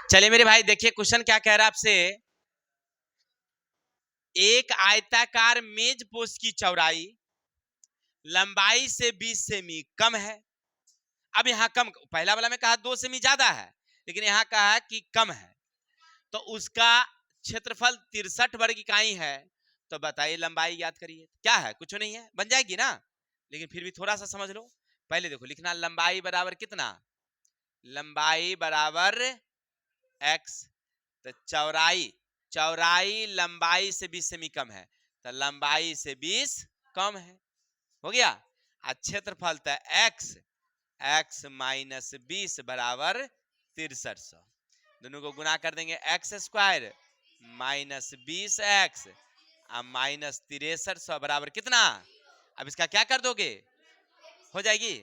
चलिए मेरे भाई देखिए क्वेश्चन क्या कह रहा है आपसे। एक आयताकार मेज पोस्ट की चौड़ाई लंबाई से 20 सेमी कम है। अब यहाँ कम, पहला वाला में कहा 2 सेमी ज्यादा है, लेकिन यहाँ कहा कि कम है, तो उसका क्षेत्रफल 63 वर्ग इकाई है। तो बताइए लंबाई याद करिए। क्या है, कुछ नहीं है, बन जाएगी ना, लेकिन फिर भी थोड़ा सा समझ लो। पहले देखो लिखना, लंबाई बराबर कितना, लंबाई बराबर x, तो चौड़ाई, चौड़ाई लंबाई से 20 सेमी कम है, तो लंबाई से 20 कम है, हो गया। क्षेत्रफल तो x, x माइनस 20 बराबर 6300, दोनों को गुना कर देंगे, x square minus 20x minus 6300 बराबर कितना। अब इसका क्या कर दोगे, हो जाएगी,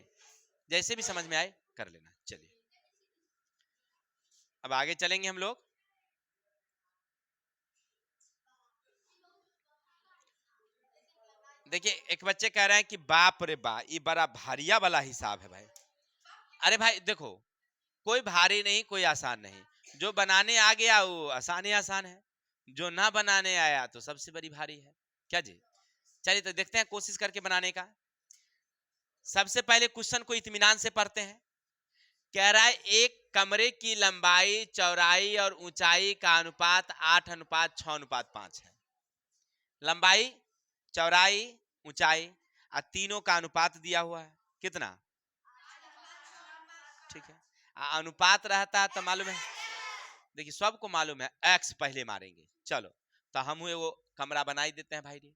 जैसे भी समझ में आए कर लेना। चलिए अब आगे चलेंगे हम लोग। देखिए एक बच्चे कह रहे हैं कि बाप रे बा, ये बड़ा भारिया वाला हिसाब है भाई। अरे भाई देखो, कोई भारी नहीं कोई आसान नहीं, जो बनाने आ गया वो आसान ही आसान है, जो ना बनाने आया तो सबसे बड़ी भारी है। क्या जी, चलिए तो देखते हैं कोशिश करके बनाने का। सबसे पहले क्वेश्चन को इत्मीनान से पढ़ते हैं। कह रहा है एक कमरे की लंबाई, चौड़ाई और ऊंचाई का अनुपात 8:6:5 है। लंबाई, चौड़ाई, ऊंचाई और तीनों का अनुपात दिया हुआ है कितना, ठीक है। अनुपात रहता है तो मालूम है, देखिए सबको मालूम है एक्स पहले मारेंगे। चलो तो हम हुए वो कमरा बना ही देते हैं भाई रे,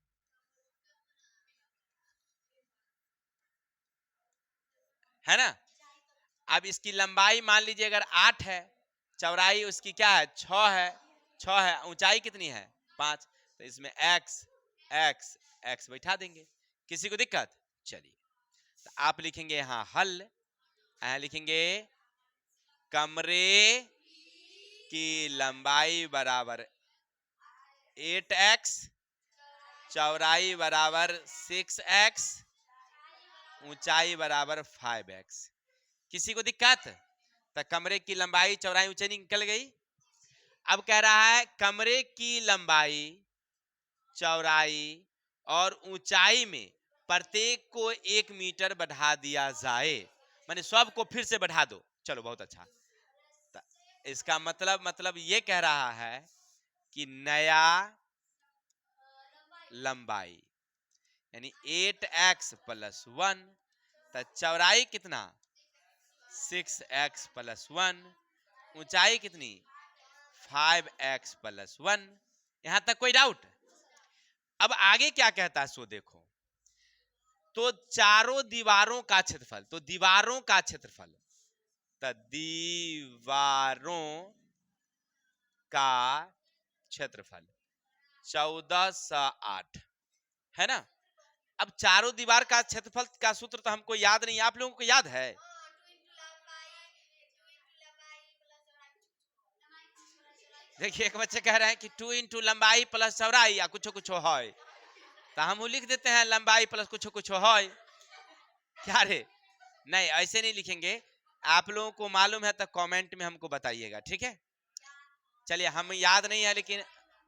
है ना। अब इसकी लंबाई मान लीजिए अगर 8 है, चौड़ाई उसकी क्या है 6 है, 6 है, ऊंचाई कितनी है 5, तो इसमें एक्स एक्स एक्स बैठा देंगे। किसी को दिक्कत, चलिए तो आप लिखेंगे यहाँ हल, यहाँ लिखेंगे कमरे की लंबाई बराबर 8x, चौड़ाई बराबर 6x, ऊंचाई बराबर 5x। किसी को दिक्कत, तो कमरे की लंबाई चौड़ाई ऊंचाई निकल गई। अब कह रहा है कमरे की लंबाई, चौड़ाई और ऊंचाई में प्रत्येक को 1 मीटर बढ़ा दिया जाए, माने सबको फिर से बढ़ा दो। चलो बहुत अच्छा, इसका मतलब ये कह रहा है कि नया लंबाई यानी 8x प्लस 1, तो चौड़ाई कितना 6x प्लस 1, ऊंचाई कितनी 5x प्लस 1। यहां तक कोई डाउट। अब आगे क्या कहता है सो देखो, तो चारों दीवारों का क्षेत्रफल, तो दीवारों का क्षेत्रफल, तो दीवारों का क्षेत्रफल 1408 है ना। अब चारों दीवार का क्षेत्रफल का सूत्र तो हमको याद नहीं, आप लोगों को याद है। देखिए एक बच्चे कह रहे हैं कि 2 इंटू लंबाई प्लस चौड़ाई या कुछ कुछ है, तो हम लिख देते हैं लंबाई प्लस कुछ कुछ है। क्या रे, नहीं ऐसे नहीं लिखेंगे, आप लोगों को मालूम है तो कमेंट में हमको बताइएगा, ठीक है। चलिए हम याद नहीं है लेकिन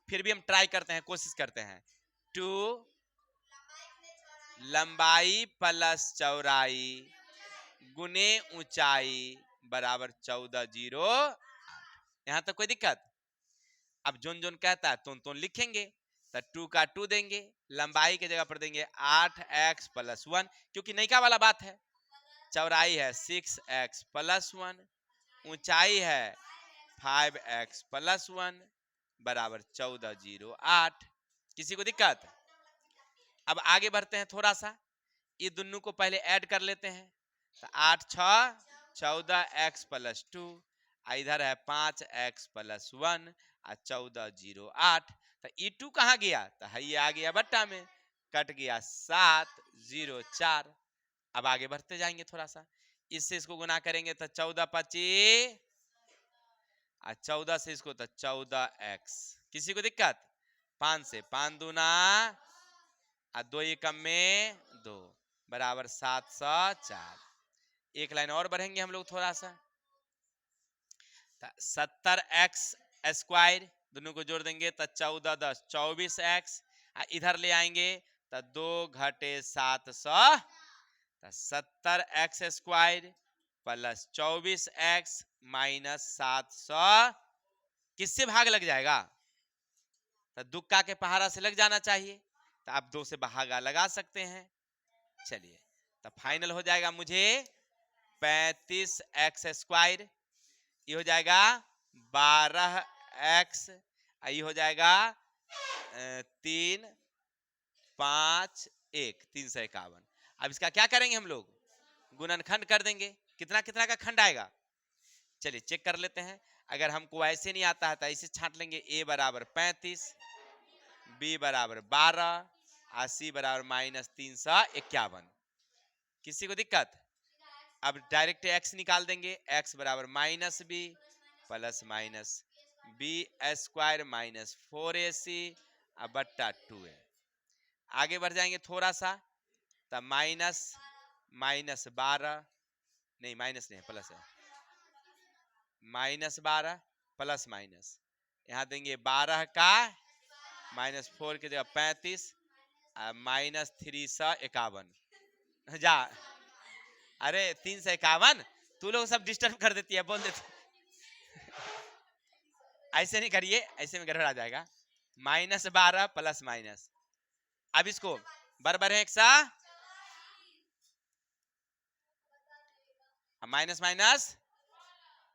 फिर भी हम ट्राई करते हैं, कोशिश करते हैं। 2 लंबाई प्लस चौड़ाई गुने ऊंचाई बराबर 1408। यहां तक कोई दिक्कत। अब जोन जोन कहता है तो लिखेंगे, तो 2 का 2 देंगे, लंबाई के जगह पर देंगे 8x प्लस 1, क्योंकि नैका वाला बात है। चौड़ाई है 6x प्लस 1, ऊंचाई है 5x प्लस 1 बराबर 1408। किसी को दिक्कत। अब आगे बढ़ते हैं थोड़ा सा, ये दोनों को पहले ऐड कर लेते हैं, तो 8 6 14x प्लस 2, इधर है 5x प्लस 1 और 1408। तो ई 2 कहाँ गया, तो है ये आ गया बट्टा में, कट गया 704। अब आगे बढ़ते जाएंगे थोड़ा सा, इससे इसको गुना करेंगे तो 14 25 और 14 से इसको तो 14x। किसी को दिक्कत, 5 से 5 दूना और 2 एकम में 2 बराबर 704। एक लाइन और बढ़ेंगे हम लोग थोड़ा सा, 70x² दोनों को जोड़ देंगे तो 14 10 24x। इधर ले आएंगे तो 2 घटे 700, 70x² प्लस 24x माइनस 700 किससे भाग लग जाएगा? तो दुक्का के पहाड़ा से लग जाना चाहिए, तो आप 2 से भागा लगा सकते हैं। चलिए तो फाइनल हो जाएगा मुझे 35x², ये हो जाएगा 12x, ये हो जाएगा 3 5 1 351। अब इसका क्या करेंगे हम लोग? गुणनखंड कर देंगे। कितना कितना का खंड आएगा? चलिए चेक कर लेते हैं। अगर हमको ऐसे नहीं आता है तो ऐसे छांट लेंगे। a बराबर 35, b बराबर 12 और c बराबर माइनस 351। किसी को दिक्कत? अब डायरेक्ट x निकाल देंगे। x बराबर minus B plus minus b² minus 4ac बट्टा 2a। आगे बढ़ जाएंगे थोड़ा सा, तो माइनस 12 नहीं, माइनस नहीं प्लस है, माइनस 12 प्लस माइनस, यहाँ देंगे 12 का माइनस 4 की जगह 35 माइनस 351 जा। अरे 351 तू लोग सब डिस्टर्ब कर देती है, बोल देती ऐसे नहीं करिए, ऐसे में गड़बड़ आ जाएगा। माइनस 12 प्लस माइनस, अब इसको बराबर है 100 माइनस माइनस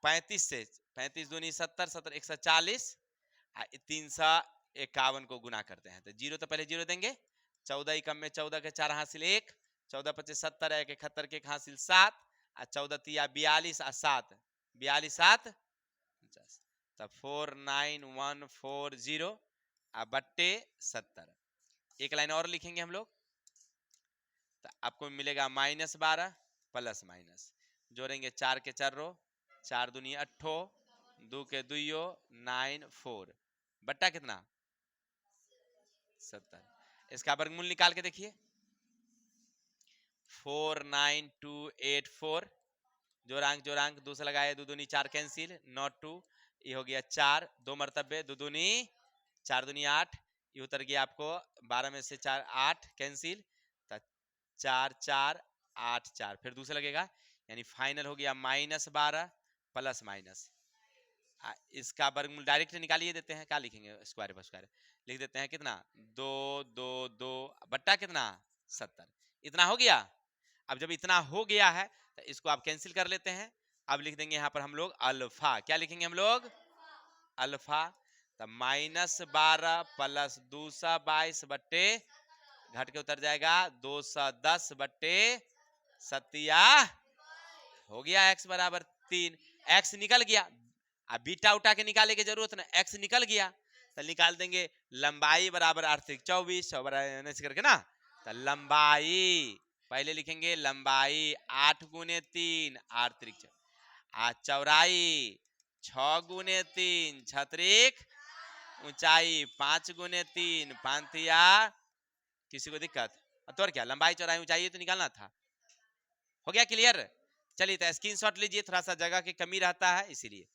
35 से 35 दूनी 70 70 140 351 को गुना करते हैं तो जीरो तो पहले जीरो देंगे। 14 कम में 14 के 4 हासिल 1, 14 25 70 है 71 के हासिल 7 और 14 तिया 42 और 7 42 7 50 तब 49140 बट्टे 70। एक लाइन और लिखेंगे हम लोग तो आपको मिलेगा माइनस 12 प्लस माइनस, जोड़ेंगे 4 के 4 रो 4 दूनी 8 2 के 2 9 4 बट्टा कितना 70। इसका वर्गमूल निकाल के देखिए 49284 जोरांक 2 से लगाए 2 दूनी 4 कैंसिल नॉट 2, ये हो गया 4 2 मरतबे 2 दूनी 4 दूनी 8, ये उतर गया आपको 12 में से 4 8 कैंसिल 4 4 8 4, फिर दूसरा लगेगा यानी फाइनल हो गया माइनस 12 प्लस माइनस। इसका वर्गमूल डायरेक्ट निकालिए देते हैं, क्या लिखेंगे स्क्वायर पर स्क्वायर लिख देते हैं कितना 2 2 2 बट्टा कितना 70। इतना हो गया। अब जब इतना हो गया है तो इसको आप कैंसिल कर लेते हैं। अब लिख देंगे यहाँ पर हम लोग अल्फा, क्या लिखेंगे हम लोग अल्फा, तो माइनस 12 प्लस 222 बट्टे घट के उतर जाएगा 210 बट्टे 70 हो गया x बराबर 3। x निकल गया, अब बीटा उठा के निकाले की जरूरत ना, x निकल गया तो निकाल देंगे लंबाई बराबर आर्थिक 24 करके ना, तो लंबाई पहले लिखेंगे लंबाई 8 गुने 3 आर्थिक, चौड़ाई 6 गुने 3 छत्रिक, ऊंचाई 5 गुने 3 पांतिया। किसी को दिक्कत? तो और क्या लंबाई चौड़ाई ऊंचाई तो निकालना था। हो गया क्लियर? चलिए तो स्क्रीनशॉट लीजिए, थोड़ा सा जगह की कमी रहता है इसीलिए।